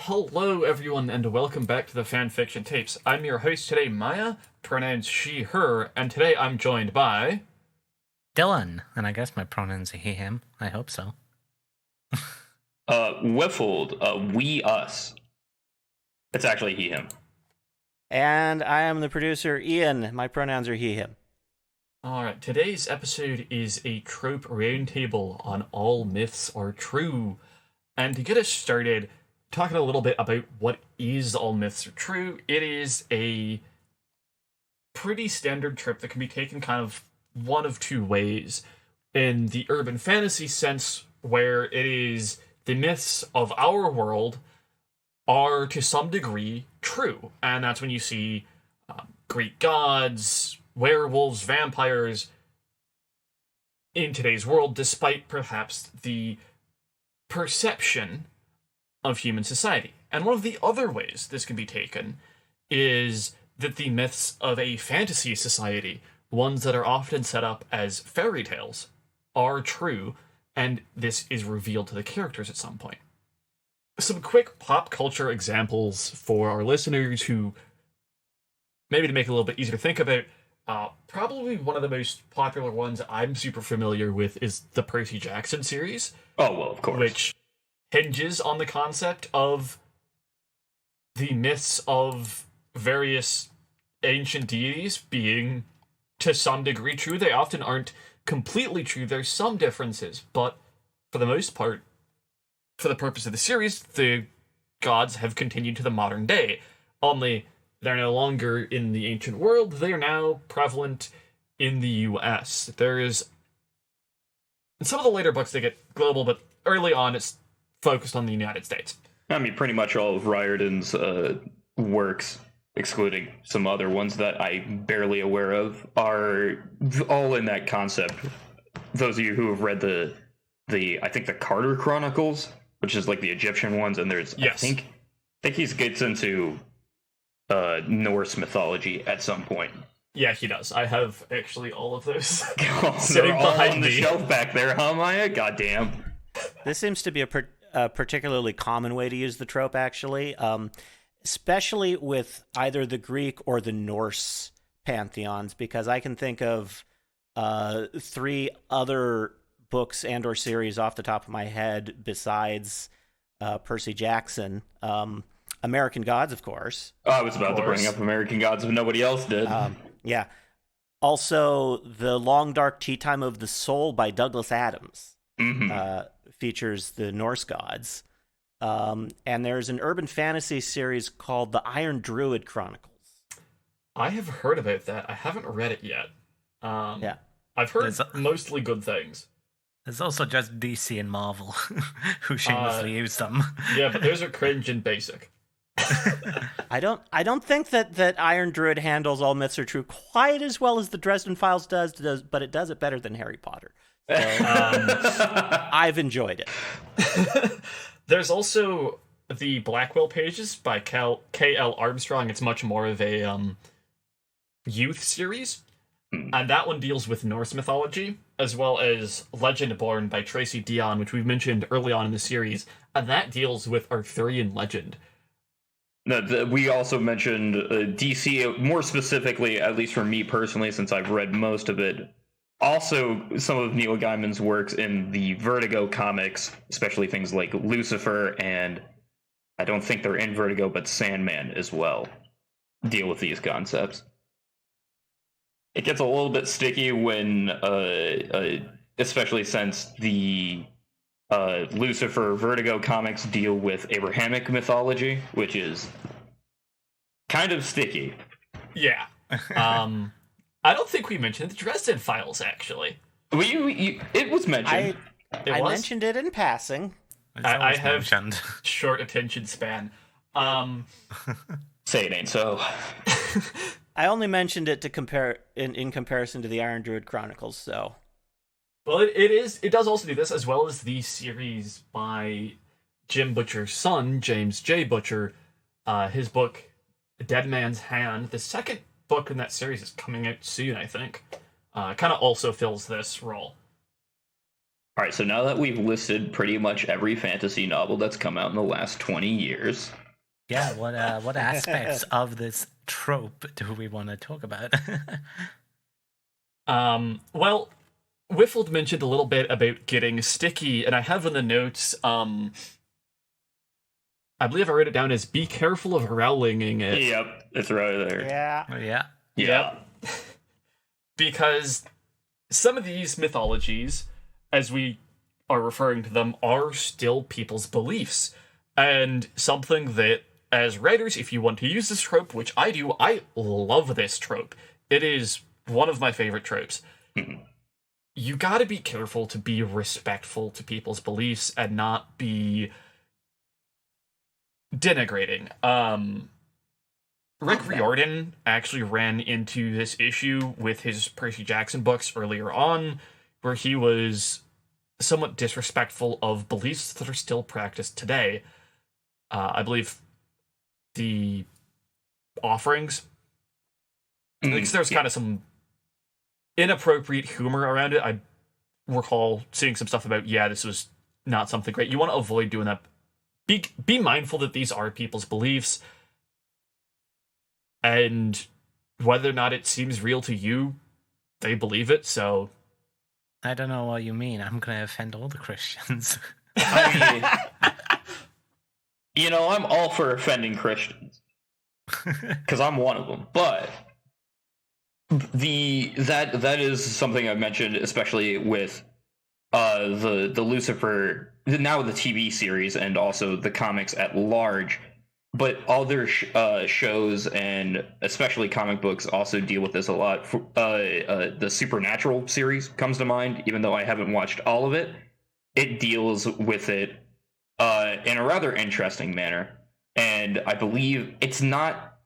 Hello, everyone, and welcome back to the Fanfiction Tapes. I'm your host today, Maya, pronouns she, her, and today I'm joined by... Dylan, and I guess my pronouns are he, him. I hope so. Wifld, we, us. It's actually he, him. And I am the producer, Ian. My pronouns are he, him. Alright, today's episode is a Trope Roundtable on All Myths Are True. And to get us started, talking a little bit about what is All Myths Are True, it is a pretty standard trope that can be taken kind of one of two ways. In the urban fantasy sense, where it is the myths of our world are to some degree true. And that's when you see Greek gods, werewolves, vampires in today's world, despite perhaps the perception of human society. And one of the other ways this can be taken is that the myths of a fantasy society, ones that are often set up as fairy tales, are true, and this is revealed to the characters at some point. Some quick pop culture examples for our listeners who, maybe to make it a little bit easier to think about, probably one of the most popular ones I'm super familiar with is the Percy Jackson series. Oh, well, of course. Which hinges on the concept of the myths of various ancient deities being to some degree true. They often aren't completely true. There's some differences, but for the most part, for the purpose of the series, the gods have continued to the modern day. Only they're no longer in the ancient world. They are now prevalent in the US. There is... In some of the later books, they get global, but early on, it's focused on the United States. I mean, pretty much all of Riordan's works, excluding some other ones that I'm barely aware of, are all in that concept. Those of you who have read the I think the Carter Chronicles, which is like the Egyptian ones, and there's yes. I think he gets into Norse mythology at some point. Yeah, he does. I have actually all of those sitting all behind on the shelf back there, huh, Maya? Goddamn. This seems to be a particularly common way to use the trope, actually, especially with either the Greek or the Norse pantheons, because I can think of 3 other books and or series off the top of my head besides Percy Jackson. American Gods, of course. Oh, I was about to bring up American Gods if nobody else did. Yeah. Also, The Long Dark Tea Time of the Soul by Douglas Adams features the Norse gods. And there's an urban fantasy series called The Iron Druid Chronicles. I have heard about that. I haven't read it yet. Yeah. I've heard mostly good things. There's also just DC and Marvel who shamelessly use them. Yeah, but those are cringe and basic. I don't think that Iron Druid handles All Myths Are True quite as well as the Dresden Files does, but it does it better than Harry Potter. So, I've enjoyed it. There's also the Blackwell Pages by K.L. Armstrong. It's much more of a youth series. And that one deals with Norse mythology, as well as Legend Born by Tracy Dion, which we've mentioned early on in the series. And that deals with Arthurian legend. No, we also mentioned DC, more specifically, at least for me personally, since I've read most of it. Also, some of Neil Gaiman's works in the Vertigo comics, especially things like Lucifer, and I don't think they're in Vertigo, but Sandman as well, deal with these concepts. It gets a little bit sticky when, especially since the Lucifer Vertigo comics deal with Abrahamic mythology, which is kind of sticky. Yeah. I don't think we mentioned the Dresden Files, actually. It was mentioned. I mentioned it in passing. I have short attention span. Say it ain't so. I only mentioned it to compare in comparison to the Iron Druid Chronicles, so. Well, it does also do this, as well as the series by Jim Butcher's son, James J. Butcher. His book, Dead Man's Hand. The second book in that series is coming out soon, I think. Kind of also fills this role. All right, so now that we've listed pretty much every fantasy novel that's come out in the last 20 years. Yeah, what aspects of this trope do we want to talk about? Well, wifld mentioned a little bit about getting sticky, and I have in the notes, I believe I wrote it down as be careful of rowlinging it. Yep, it's right there. Yeah. Yeah. Yeah. Because some of these mythologies, as we are referring to them, are still people's beliefs. And something that, as writers, if you want to use this trope, which I do, I love this trope. It is one of my favorite tropes. You gotta be careful to be respectful to people's beliefs and not be denigrating. Rick Riordan actually ran into this issue with his Percy Jackson books earlier on, where he was somewhat disrespectful of beliefs that are still practiced today. I believe the offerings. There's kind of some inappropriate humor around it. I recall seeing some stuff about, this was not something great. You want to avoid doing that. Be mindful that these are people's beliefs, and whether or not it seems real to you, they believe it, so... I don't know what you mean. I'm going to offend all the Christians. I'm all for offending Christians. Because I'm one of them. But that is something I've mentioned, especially with the Lucifer, now the TV series, and also the comics at large. But other shows, and especially comic books, also deal with this a lot. The Supernatural series comes to mind, even though I haven't watched all of it. It deals with it in a rather interesting manner, and I believe it's not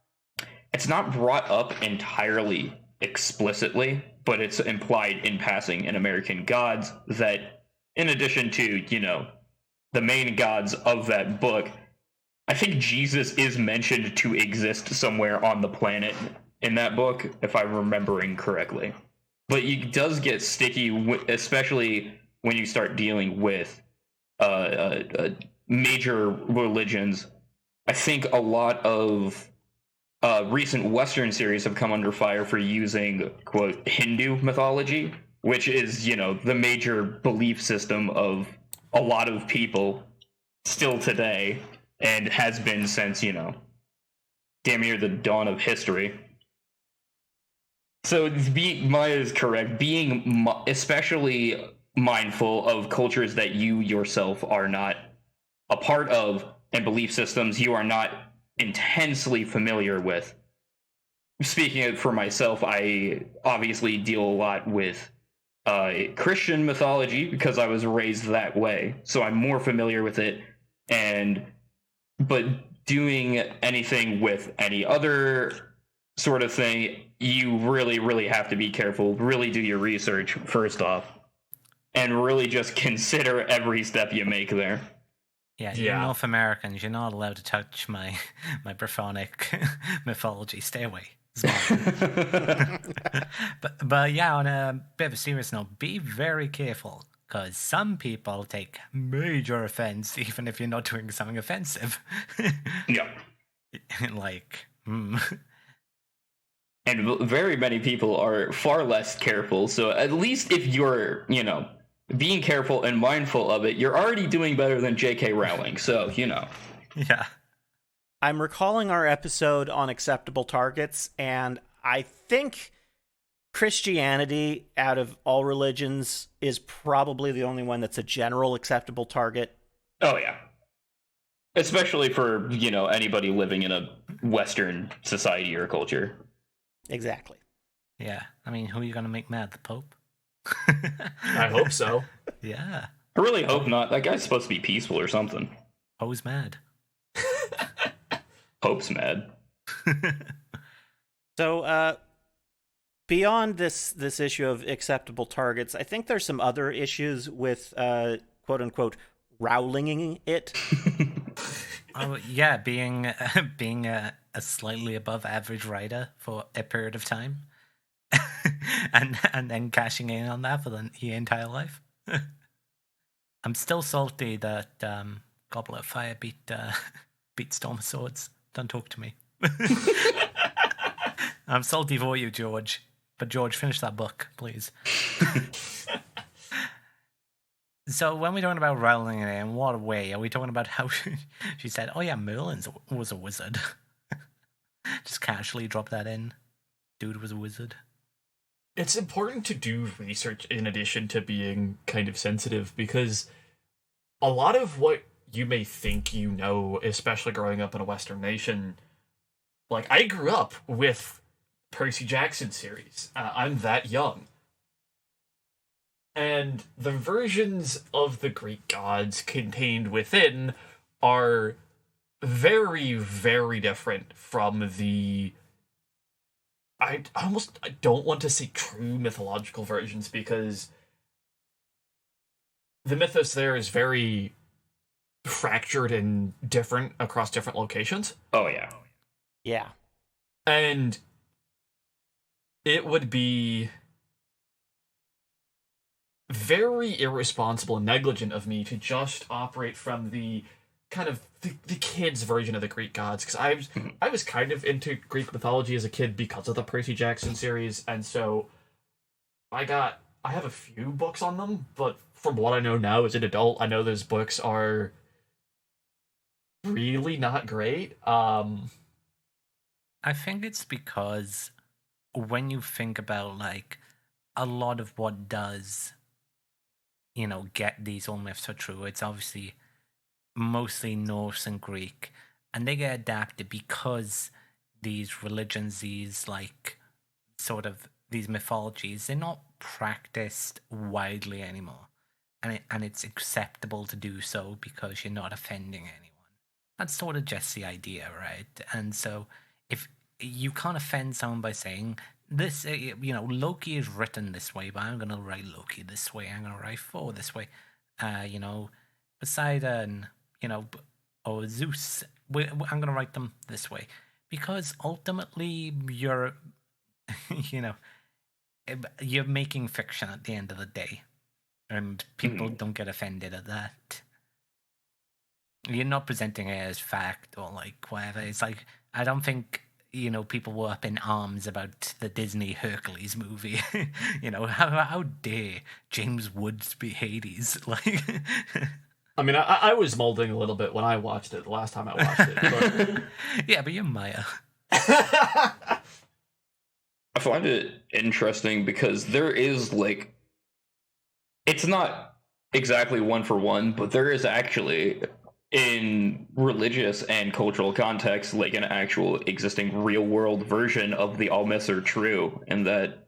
brought up entirely explicitly, but it's implied in passing in American Gods that, in addition to the main gods of that book, I think Jesus is mentioned to exist somewhere on the planet in that book, if I'm remembering correctly. But it does get sticky, especially when you start dealing with major religions. I think a lot of recent Western series have come under fire for using, quote, Hindu mythology, which is, the major belief system of a lot of people still today, and has been since, damn near the dawn of history. So Maya is correct. Being especially mindful of cultures that you yourself are not a part of, and belief systems you are not intensely familiar with. Speaking for myself, I obviously deal a lot with Christian mythology because I was raised that way, so I'm more familiar with it. But doing anything with any other sort of thing, you really, really have to be careful. Really do your research first off, and really just consider every step you make there. Yeah, you North Americans, you're not allowed to touch my Brythonic mythology. Stay away. but yeah, on a bit of a serious note, be very careful, because some people take major offense even if you're not doing something offensive. Yeah. And very many people are far less careful, so at least if you're, being careful and mindful of it, you're already doing better than J.K. Rowling, so, Yeah. I'm recalling our episode on acceptable targets, and I think Christianity, out of all religions, is probably the only one that's a general acceptable target. Oh, yeah. Especially for, anybody living in a Western society or culture. Exactly. Yeah. I mean, who are you going to make mad? The Pope? I hope so. Yeah. I really hope not. That guy's supposed to be peaceful or something. Who's mad? Pope's mad. So, beyond this issue of acceptable targets, I think there's some other issues with quote unquote Rowlinging it. Oh yeah, being a slightly above average writer for a period of time, and then cashing in on that for the entire life. I'm still salty that Goblet of Fire beat Storm of Swords. Don't talk to me. I'm salty for you, George. But George, finish that book, please. So when we're talking about Rowling, in what way? Are we talking about how she said, oh yeah, Merlin was a wizard? Just casually drop that in. Dude was a wizard. It's important to do research in addition to being kind of sensitive, because a lot of what you may think you know, especially growing up in a Western nation, like, I grew up with Percy Jackson series. I'm that young. And the versions of the Greek gods contained within are very, very different from the... I don't want to say true mythological versions, because the mythos there is very fractured and different across different locations. Oh, yeah. Yeah. And it would be very irresponsible and negligent of me to just operate from the kind of the kids' version of the Greek gods, because I was kind of into Greek mythology as a kid because of the Percy Jackson series, and so I have a few books on them, but from what I know now as an adult, I know those books are really not great. I think it's because when you think about, like, a lot of what does, get these all myths are true, it's obviously mostly Norse and Greek, and they get adapted because these religions, these, like, sort of, these mythologies, they're not practiced widely anymore. And it's acceptable to do so because you're not offending anyone. That's sort of just the idea, right? And so if you can't offend someone by saying, this, Loki is written this way, but I'm going to write Loki this way, I'm going to write Thor this way, Poseidon, or Zeus, I'm going to write them this way. Because ultimately, you're making fiction at the end of the day. And people don't get offended at that. You're not presenting it as fact or, like, whatever. It's like, I don't think, people were up in arms about the Disney Hercules movie. How dare James Woods be Hades? Like, I mean, I was molding a little bit when I watched it, the last time I watched it. But... yeah, but you're Maya. I find it interesting because there is, like, it's not exactly one for one, but there is actually, in religious and cultural context, like an actual existing real world version of the all myths are true. And that,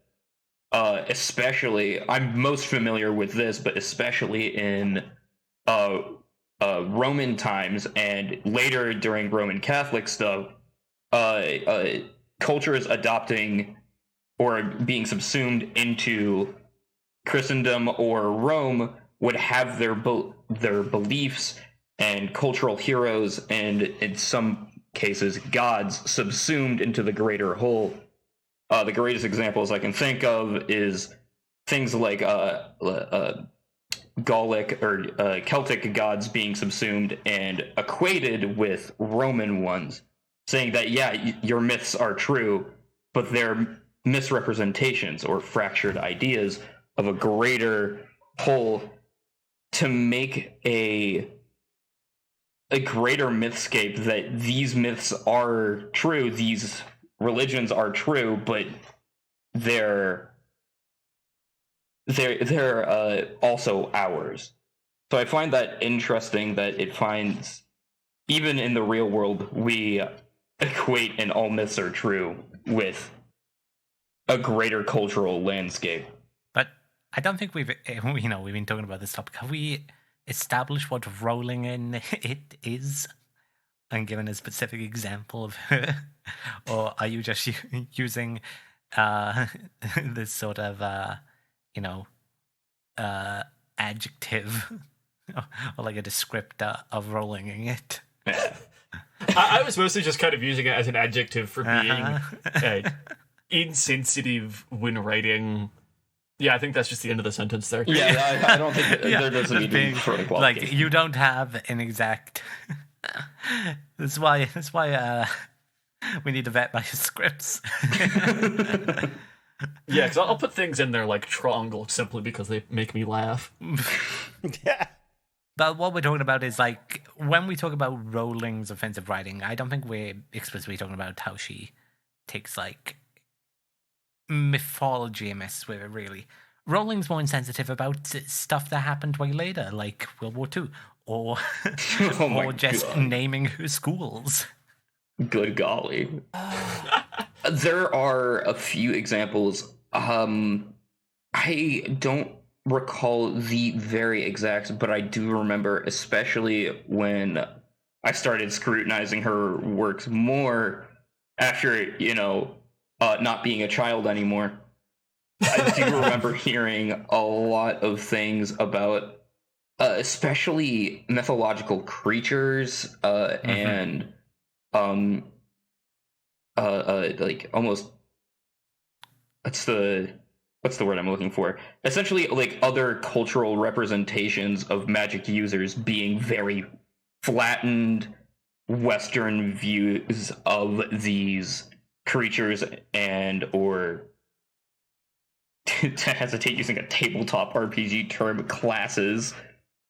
especially, I'm most familiar with this, but especially in Roman times and later during Roman Catholic stuff, cultures adopting or being subsumed into Christendom or Rome would have their beliefs and cultural heroes, and in some cases gods, subsumed into the greater whole. The greatest examples I can think of is things like Gallic or Celtic gods being subsumed and equated with Roman ones, saying that, yeah, your myths are true, but they're misrepresentations or fractured ideas of a greater whole to make a greater mythscape that these myths are true, these religions are true, but they're also ours. So I find that interesting that it finds, even in the real world, we equate and all myths are true with a greater cultural landscape. But I don't think we've been talking about this topic. Have we established what rolling in it is and given a specific example of her? Or are you just using this sort of adjective or like a descriptor of rolling in it? I was mostly just kind of using it as an adjective for being insensitive when writing Yeah, I think that's just the end of the sentence there. Yeah, I don't think there doesn't need to be further qualification. Like, you don't have an exact. That's why we need to vet by scripts. Yeah, because I'll put things in there like triangle simply because they make me laugh. Yeah. But what we're talking about is, like, when we talk about Rowling's offensive writing, I don't think we're explicitly talking about how she takes, like, mythology and messes with it, really. Rowling's more insensitive about stuff that happened way later, like World War II, or, or just God. naming her schools. Good golly. There are a few examples. I don't recall the very exact, but I do remember, especially when I started scrutinizing her works more after, not being a child anymore. I do remember hearing a lot of things about especially mythological creatures and like almost what's the word I'm looking for? Essentially, like, other cultural representations of magic users being very flattened Western views of these creatures, and or to hesitate using a tabletop RPG term, classes.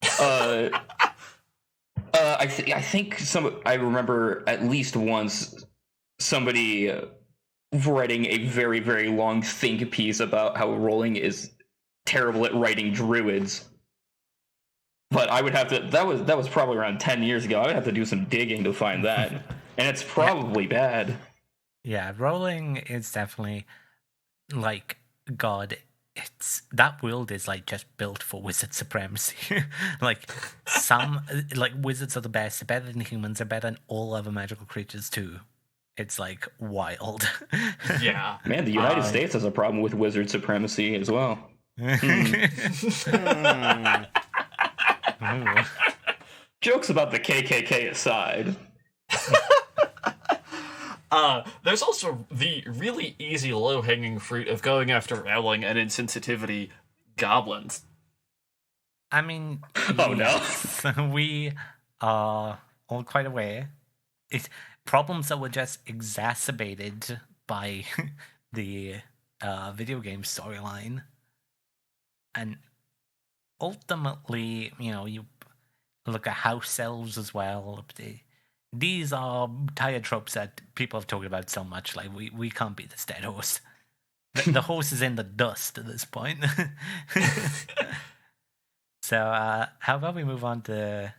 I think I remember at least once somebody writing a very, very long think piece about how Rowling is terrible at writing druids. But I would have to. That was probably around 10 years ago. I would have to do some digging to find that, and it's probably bad. Yeah, Rowling is definitely, like, God. It's that world is, like, just built for wizard supremacy. Like, wizards are the best. They're better than humans. They're better than all other magical creatures too. It's, like, wild. Yeah. Man, the United States has a problem with wizard supremacy as well. Jokes about the KKK aside. There's also the really easy low-hanging fruit of going after Rowling and insensitivity goblins. I mean, Oh yes, we are all quite aware. It's problems that were just exacerbated by the video game storyline. And ultimately, you look at house elves as well. These are tired tropes that people have talked about so much. Like, we can't beat this dead horse. The horse is in the dust at this point. So, how about we move on to...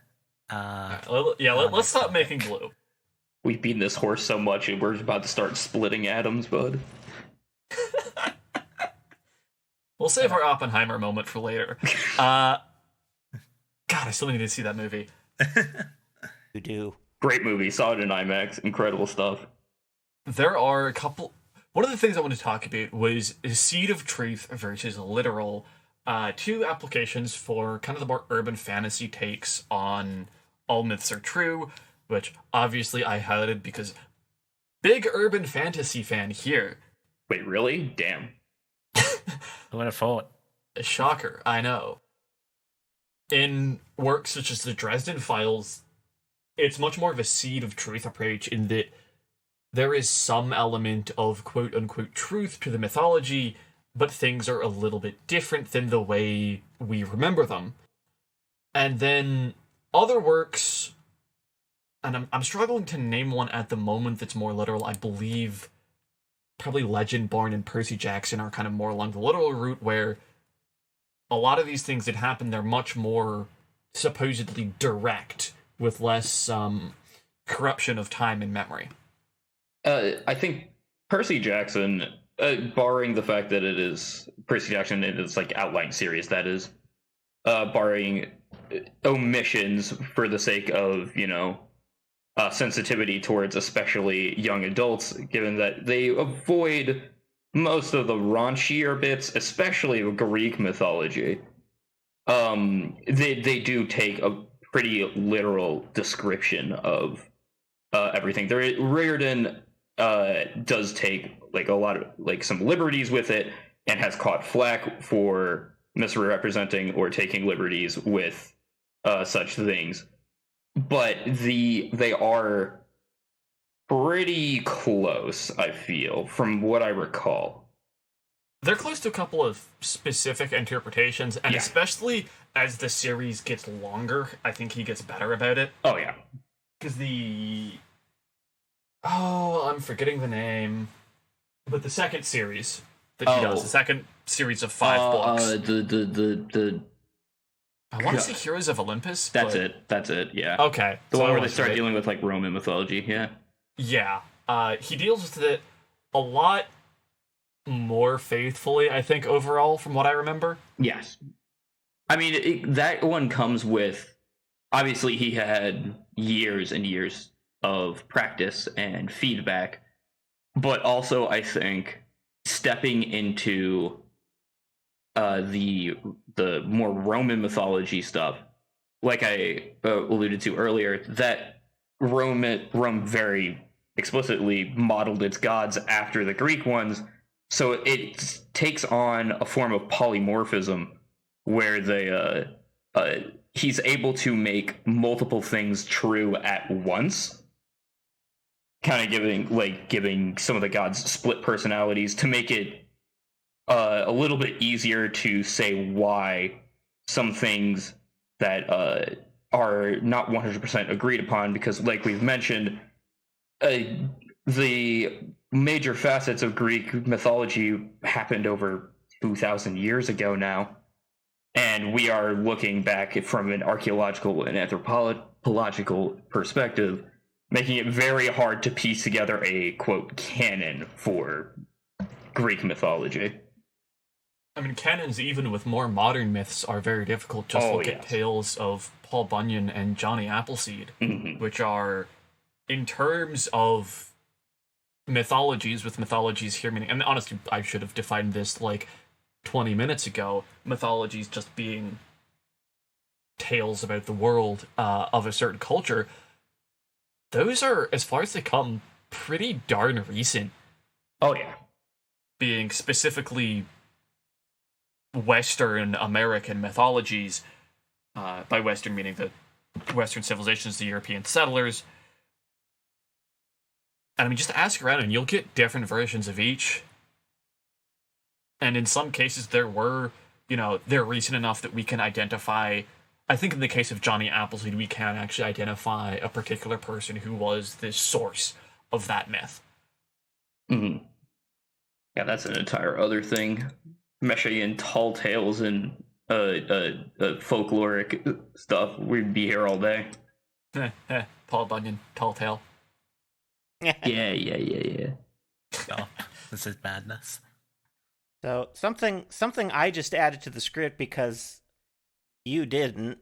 let's stop making glue. We've beaten this horse so much, and we're about to start splitting atoms, bud. We'll save our Oppenheimer moment for later. God, I still need to see that movie. You do. Great movie. Saw it in IMAX. Incredible stuff. There are a couple... One of the things I want to talk about was Seed of Truth versus Literal. Two applications for kind of the more urban fantasy takes on All Myths Are True, which obviously I highlighted because big urban fantasy fan here. Wait, really? Damn. Who would have thought? A shocker, I know. In works such as the Dresden Files, it's much more of a Seed of Truth approach in that there is some element of quote-unquote truth to the mythology, but things are a little bit different than the way we remember them. And then other works, and I'm struggling to name one at the moment that's more literal. I believe probably Legendborn and Percy Jackson are kind of more along the literal route, where a lot of these things that happen, they're much more supposedly direct, with less corruption of time and memory. I think Percy Jackson, barring the fact that it is Percy Jackson in its like outline series, that is, barring omissions for the sake of sensitivity towards especially young adults, given that they avoid most of the raunchier bits, especially Greek mythology. They do take a pretty literal description of everything. Reardon does take like a lot of like some liberties with it, and has caught flack for misrepresenting or taking liberties with such things. But they are pretty close, I feel, from what I recall. They're close to a couple of specific interpretations, and especially as the series gets longer, I think he gets better about it. Oh, yeah. Because I'm forgetting the name. But the second series that he does, the second series of 5 books. I want to say Heroes of Olympus. That's it, yeah. Okay. The one where they start dealing with, like, Roman mythology, yeah. Yeah. He deals with it a lot more faithfully, I think, overall, from what I remember. Yes. I mean, that one comes with... Obviously, he had years and years of practice and feedback, but also, I think, stepping into the more Roman mythology stuff, like I alluded to earlier, that Rome very explicitly modeled its gods after the Greek ones, so it takes on a form of polymorphism where he's able to make multiple things true at once, kind of giving some of the gods split personalities to make it a little bit easier to say why some things that are not 100% agreed upon, because like we've mentioned, the major facets of Greek mythology happened over 2,000 years ago now, and we are looking back from an archaeological and anthropological perspective, making it very hard to piece together a, quote, canon for Greek mythology. I mean, canons, even with more modern myths, are very difficult. Just look at tales of Paul Bunyan and Johnny Appleseed, which are, in terms of mythologies, with mythologies here meaning, and honestly, I should have defined this like 20 minutes ago, mythologies just being tales about the world of a certain culture. Those are, as far as they come, pretty darn recent. Oh, yeah. Being specifically Western American mythologies, by Western meaning the Western civilizations, the European settlers. And I mean, just ask around and you'll get different versions of each. And in some cases, they're recent enough that we can identify. I think in the case of Johnny Appleseed, we can actually identify a particular person who was the source of that myth. Mm-hmm. Yeah, that's an entire other thing. Meshing in tall tales and folkloric stuff. We'd be here all day. Paul Bunyan, tall tale. Yeah. Oh, this is madness. So something I just added to the script because you didn't,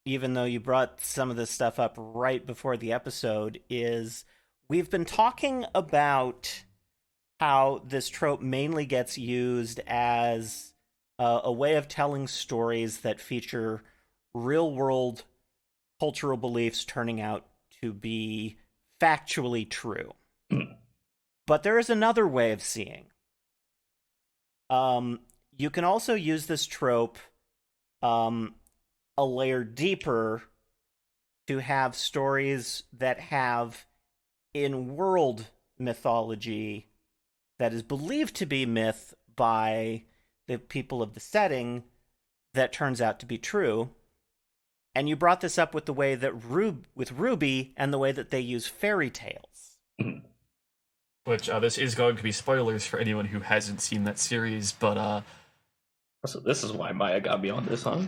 even though you brought some of this stuff up right before the episode, is we've been talking about how this trope mainly gets used as a way of telling stories that feature real-world cultural beliefs turning out to be factually true. But there is another way of seeing. You can also use this trope a layer deeper to have stories that have in-world mythology that is believed to be myth by the people of the setting that turns out to be true. And you brought this up with the way that with Ruby and the way that they use fairy tales. Which, this is going to be spoilers for anyone who hasn't seen that series, but, So this is why Maya got me on this, huh?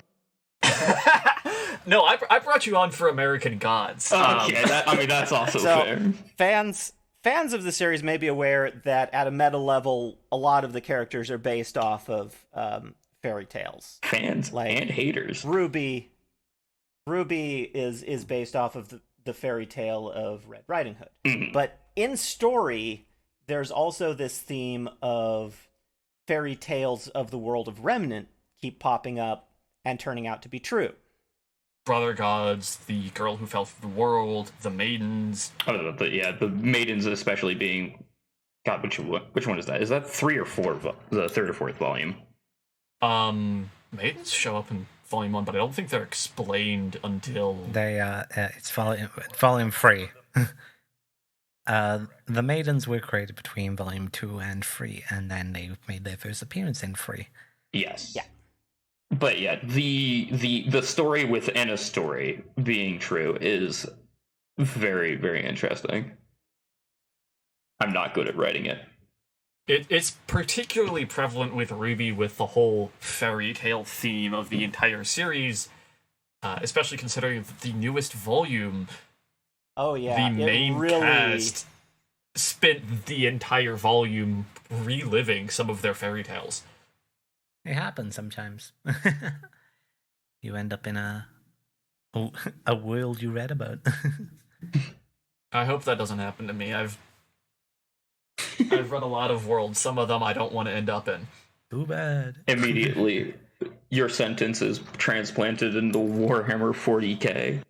No, I brought you on for American Gods. Okay, that's also fair. Fans of the series may be aware that at a meta level, a lot of the characters are based off of fairy tales. Fans and haters. Ruby is based off of the fairy tale of Red Riding Hood. Mm-hmm. But in story, there's also this theme of fairy tales of the world of Remnant keep popping up and turning out to be true. Brother gods, the girl who fell through the world, the maidens. The maidens especially being God, which one is that? Is that 3 or 4? The third or fourth volume? Maidens show up in volume 1, but I don't think they're explained until it's volume 3. The maidens were created between volume 2 and 3, and then they made their first appearance in 3. Yes. Yeah. But yeah, the story within a story being true is very, very interesting. I'm not good at writing it. It's particularly prevalent with Ruby, with the whole fairy tale theme of the entire series, especially considering the newest volume. Oh yeah, the main cast spent the entire volume reliving some of their fairy tales. It happens sometimes. You end up in a world you read about. I hope that doesn't happen to me. I've read a lot of worlds. Some of them I don't want to end up in. Too bad. Immediately, your sentence is transplanted into Warhammer 40k.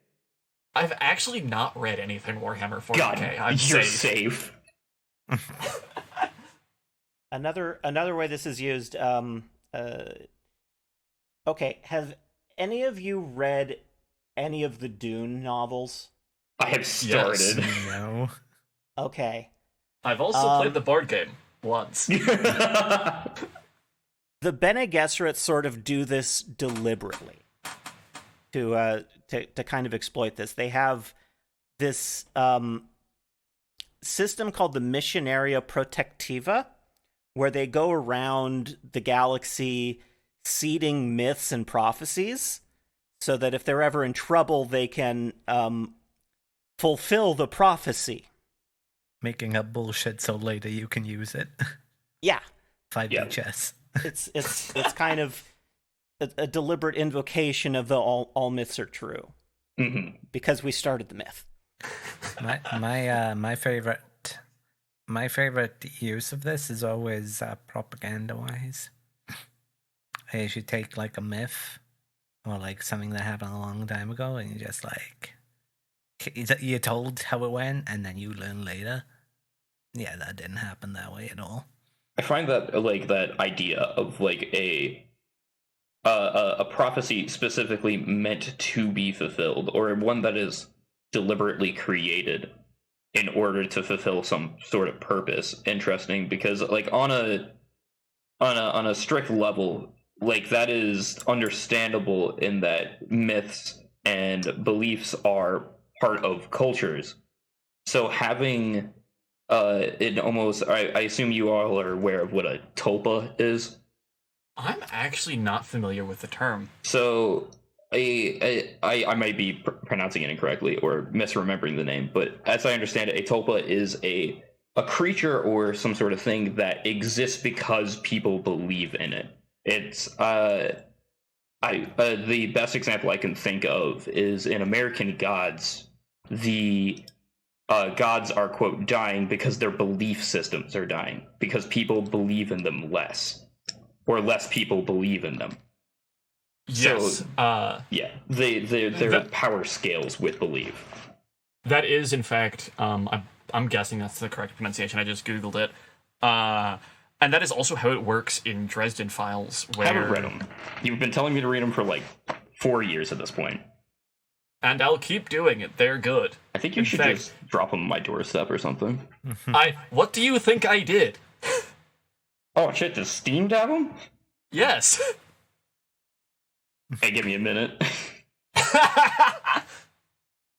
I've actually not read anything Warhammer 40k. God, I'm you're safe. Another way this is used. Okay, have any of you read any of the Dune novels? I have started. Yes. No. Okay. I've also played the board game once. The Bene Gesserit sort of do this deliberately to kind of exploit this. They have this system called the Missionaria Protectiva, where they go around the galaxy seeding myths and prophecies so that if they're ever in trouble, they can fulfill the prophecy. Making up bullshit so later you can use it. Yeah. 5HS. It's kind of a deliberate invocation of the all myths are true. Mm-hmm. Because we started the myth. My favorite use of this is always propaganda wise. Is you take like a myth or like something that happened a long time ago, and you just like you're told how it went, and then you learn later. Yeah, that didn't happen that way at all. I find that like that idea of like a prophecy specifically meant to be fulfilled, or one that is deliberately created in order to fulfill some sort of purpose, interesting, because like on a strict level, like that is understandable in that myths and beliefs are part of cultures. So having it almost, I assume you all are aware of what a tulpa is. I'm actually not familiar with the term. So I might be pronouncing it incorrectly or misremembering the name, but as I understand it, a tulpa is a creature or some sort of thing that exists because people believe in it. It's the best example I can think of is in American Gods. The gods are, quote, dying because their belief systems are dying, because people believe in them less, or less people believe in them. Yes. So, yeah, their power scales with belief. That is, in fact, I'm guessing that's the correct pronunciation. I just Googled it. And that is also how it works in Dresden Files, where... I haven't read them. You've been telling me to read them for, like, 4 years at this point. And I'll keep doing it. They're good. I think you should just drop them on my doorstep or something. What do you think I did? Oh, shit, does Steam have them? Yes. Hey, give me a minute.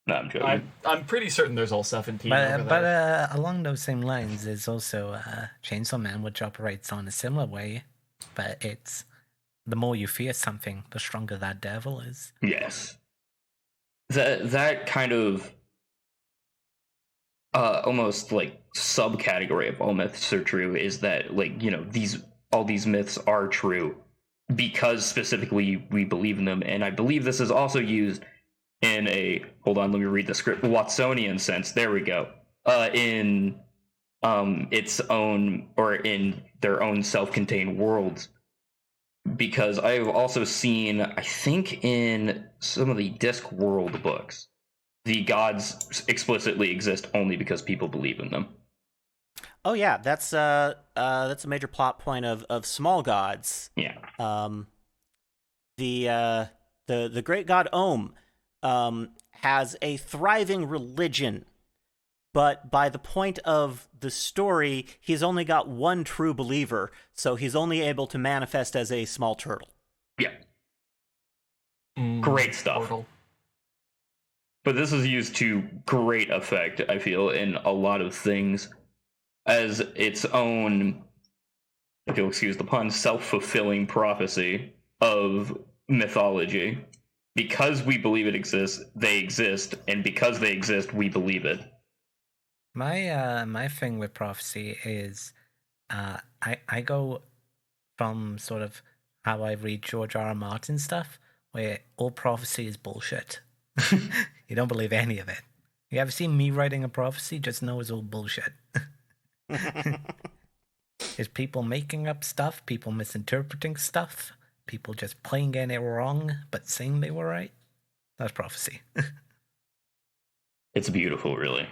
No, I'm joking. I'm pretty certain there's all 17 over there. But along those same lines, there's also Chainsaw Man, which operates on a similar way. But it's the more you fear something, the stronger that devil is. Yes. That kind of almost like subcategory of all myths are true is that, like, you know, all these myths are true because specifically we believe in them. And I believe this is also used in a, hold on, let me read the script, Watsonian sense. There we go. In its own, or in their own self-contained worlds. Because I've also seen, I think in some of the Discworld books, the gods explicitly exist only because people believe in them. Oh yeah, that's a major plot point of Small Gods. Yeah. Um, the great god Om has a thriving religion, but by the point of the story, he's only got one true believer, so he's only able to manifest as a small turtle. Yeah. Great stuff. Portal. But this is used to great effect, I feel, in a lot of things as its own, if you'll excuse the pun, self-fulfilling prophecy of mythology. Because we believe it exists, they exist, and because they exist, we believe it. My thing with prophecy is I go from sort of how I read George R. R. Martin stuff, where all prophecy is bullshit. You don't believe any of it. You ever seen me writing a prophecy? Just know it's all bullshit. It's people making up stuff, people misinterpreting stuff, people just playing it wrong but saying they were right. That's prophecy. It's beautiful, really.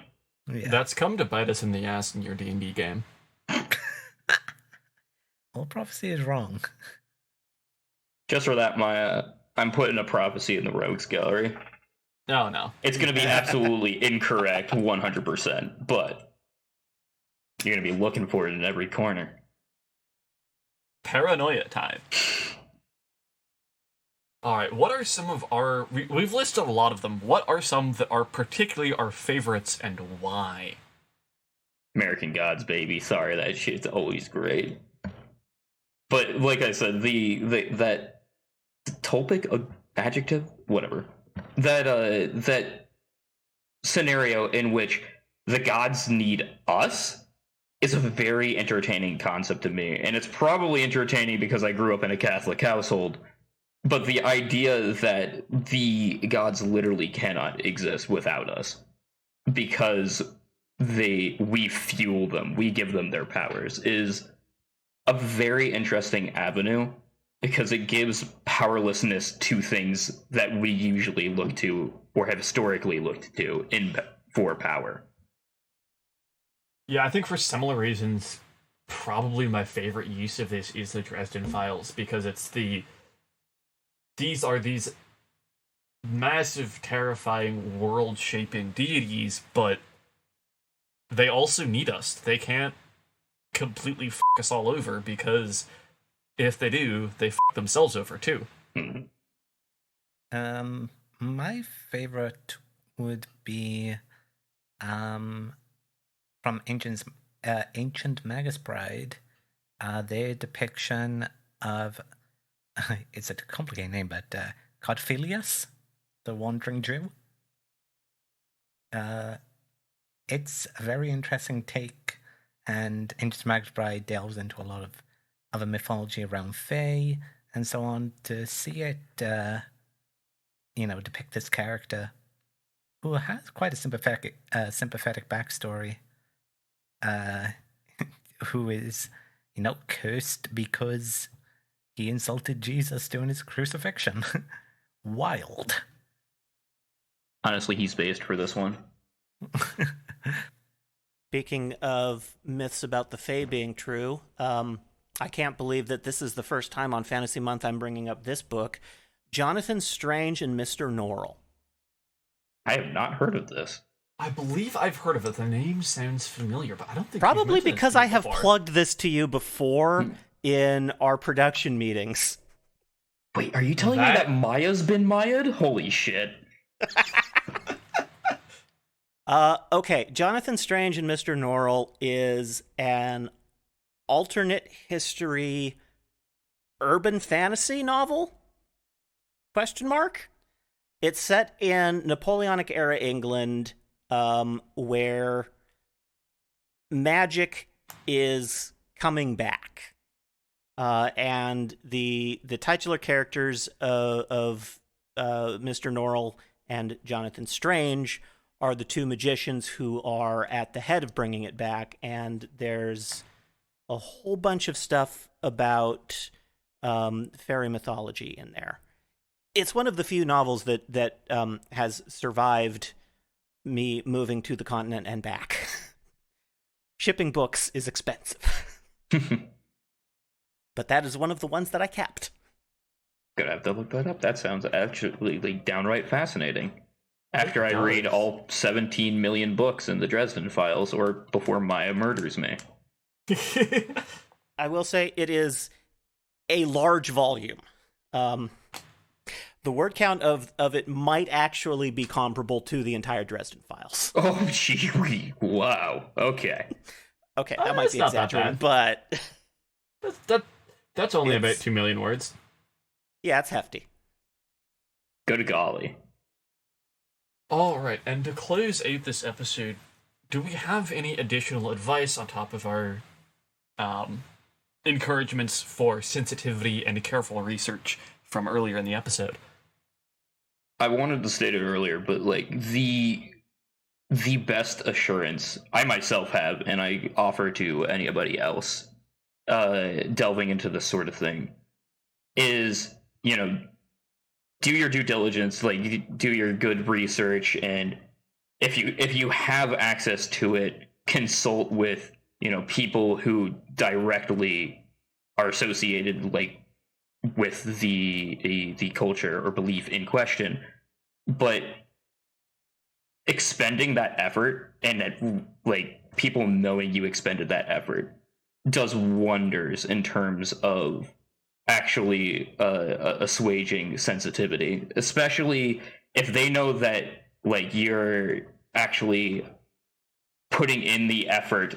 Yeah. That's come to bite us in the ass in your D&D game. All prophecy is wrong. Just for that, I'm putting a prophecy in the rogues gallery. Oh, no. It's going to be absolutely incorrect 100%, but you're going to be looking for it in every corner. Paranoia time. Alright, what are some of our... We've listed a lot of them. What are some that are particularly our favorites and why? American Gods, baby. Sorry, that shit's always great. But like I said, that topic adjective, whatever. That scenario in which the gods need us is a very entertaining concept to me, and it's probably entertaining because I grew up in a Catholic household. But the idea that the gods literally cannot exist without us because we fuel them, we give them their powers, is a very interesting avenue because it gives powerlessness to things that we usually look to or have historically looked to for power. Yeah, I think for similar reasons, probably my favorite use of this is the Dresden Files, because it's these are these massive, terrifying, world-shaping deities, but they also need us. They can't completely f*** us all over, because if they do, they f*** themselves over too. My favorite would be from Ancient Magus Bride, their depiction of it's a complicated name, but Codphilius, the Wandering Jew. It's a very interesting take, and Ancient Magus Bride delves into a lot of other mythology around Fae and so on. To see it, depict this character who has quite a sympathetic backstory, who is, cursed because he insulted Jesus during his crucifixion. Wild. Honestly, he's based for this one. Speaking of myths about the Fae being true, I can't believe that this is the first time on Fantasy Month I'm bringing up this book, Jonathan Strange and Mr. Norrell. I have not heard of this. I believe I've heard of it. The name sounds familiar, but I don't think Probably because I have before. plugged this to you before in our production meetings. Wait, are you telling me that Maya's been Maya'd? Holy shit. Okay, Jonathan Strange and Mr. Norrell is an alternate history urban fantasy novel? Question mark? It's set in Napoleonic era England, where magic is coming back. And the titular characters of Mr. Norrell and Jonathan Strange are the two magicians who are at the head of bringing it back, and there's a whole bunch of stuff about fairy mythology in there. It's one of the few novels that has survived me moving to the continent and back. shipping books is expensive. But that is one of the ones that I kept. Gonna have to look that up. That sounds actually downright fascinating. After I read all 17 million books in the Dresden Files, or before Maya murders me. I will say it is a large volume. The word count of it might actually be comparable to the entire Dresden Files. Oh, gee, wow. Okay. Okay, that might be exaggerating, but... That's only about 2 million words. Yeah, it's hefty. Good golly. All right, and to close out this episode, do we have any additional advice on top of our encouragements for sensitivity and careful research from earlier in the episode? I wanted to state it earlier, but like the best assurance I myself have, and I offer to anybody else delving into this sort of thing, is, do your due diligence, like do your good research, and if you have access to it, consult with people who directly are associated like with the culture or belief in question. But expending that effort, and that like people knowing you expended that effort, does wonders in terms of actually assuaging sensitivity, especially if they know that like you're actually putting in the effort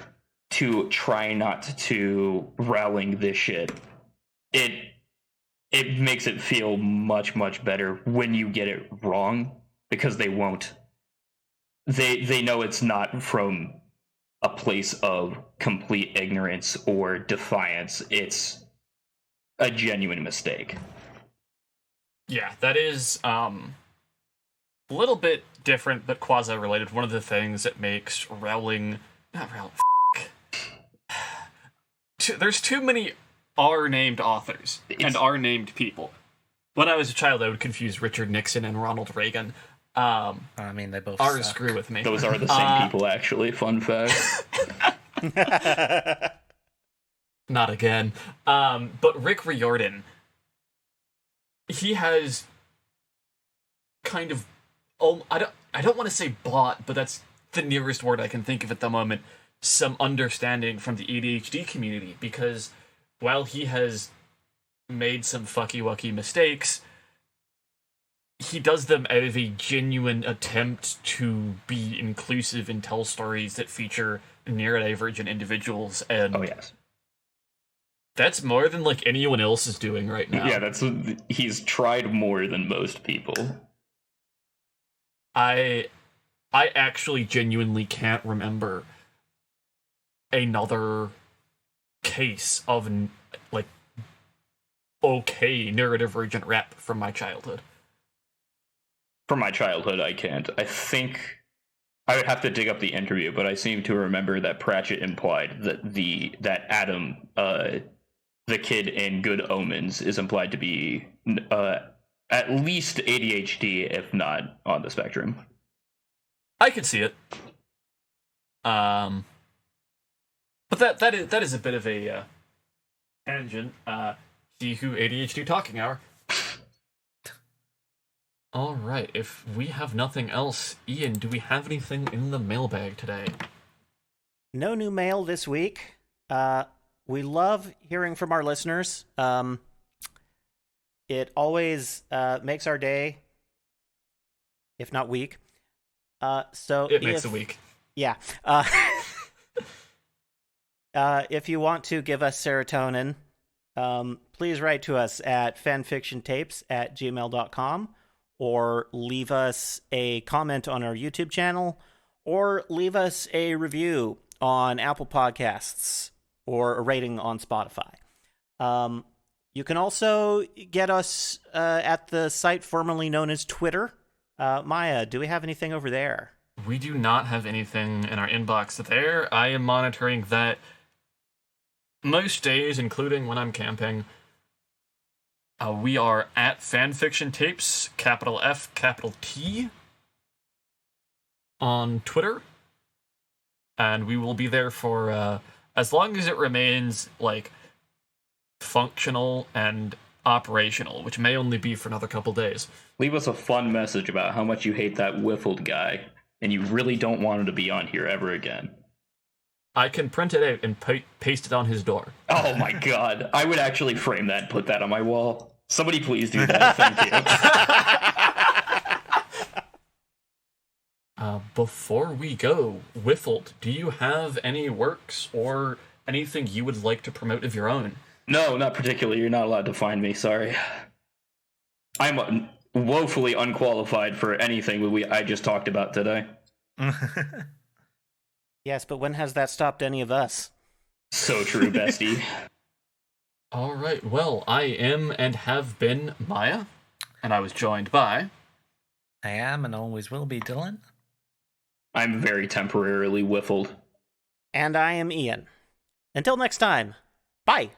to try not to railing this shit. It makes it feel much, much better when you get it wrong, because they won't. They know it's not from a place of complete ignorance or defiance. It's a genuine mistake. Yeah, that is a little bit different, but quasi-related. One of the things that makes there's too many R-named authors and R-named people. When I was a child, I would confuse Richard Nixon and Ronald Reagan. I mean, they both R's suck. screw with me. Those are the same people, actually. Fun fact. Not again. But Rick Riordan, he has kind of, I don't want to say bought, but that's the nearest word I can think of at the moment, some understanding from the ADHD community, because while he has made some fucky-wucky mistakes, he does them out of a genuine attempt to be inclusive and tell stories that feature neurodivergent individuals, and Oh, yes. that's more than like anyone else is doing right now. Yeah, he's tried more than most people. I actually genuinely can't remember another case of like okay neurodivergent rep from my childhood. From my childhood, I can't. I think I would have to dig up the interview, but I seem to remember that Pratchett implied that Adam, the kid in Good Omens, is implied to be at least ADHD, if not on the spectrum. I could see it. But that is a bit of a tangent. See who ADHD talking hour. All right, if we have nothing else, Ian, do we have anything in the mailbag today? No new mail this week. We love hearing from our listeners. It always makes our day, if not week. So it makes a week. Yeah. If you want to give us serotonin, please write to us at fanfictiontapes@gmail.com, or leave us a comment on our YouTube channel, or leave us a review on Apple Podcasts, or a rating on Spotify. You can also get us at the site formerly known as Twitter. Maya, do we have anything over there? We do not have anything in our inbox there. I am monitoring that most days, including when I'm camping. We are at Fanfiction Tapes, capital F, capital T, on Twitter. and we will be there for as long as it remains like functional and operational, which may only be for another couple days. Leave us a fun message about how much you hate that wifld guy, and you really don't want him to be on here ever again. I can print it out and paste it on his door. Oh my god. I would actually frame that and put that on my wall. Somebody please do that. Thank you. Before we go, wifld, do you have any works or anything you would like to promote of your own? No, not particularly. You're not allowed to find me. Sorry. I'm woefully unqualified for anything I just talked about today. Yes, but when has that stopped any of us? So true, bestie. All right. Well, I am and have been Maya, and I was joined by... I am and always will be Dylan. I'm very temporarily wifled. And I am Ian. Until next time, bye!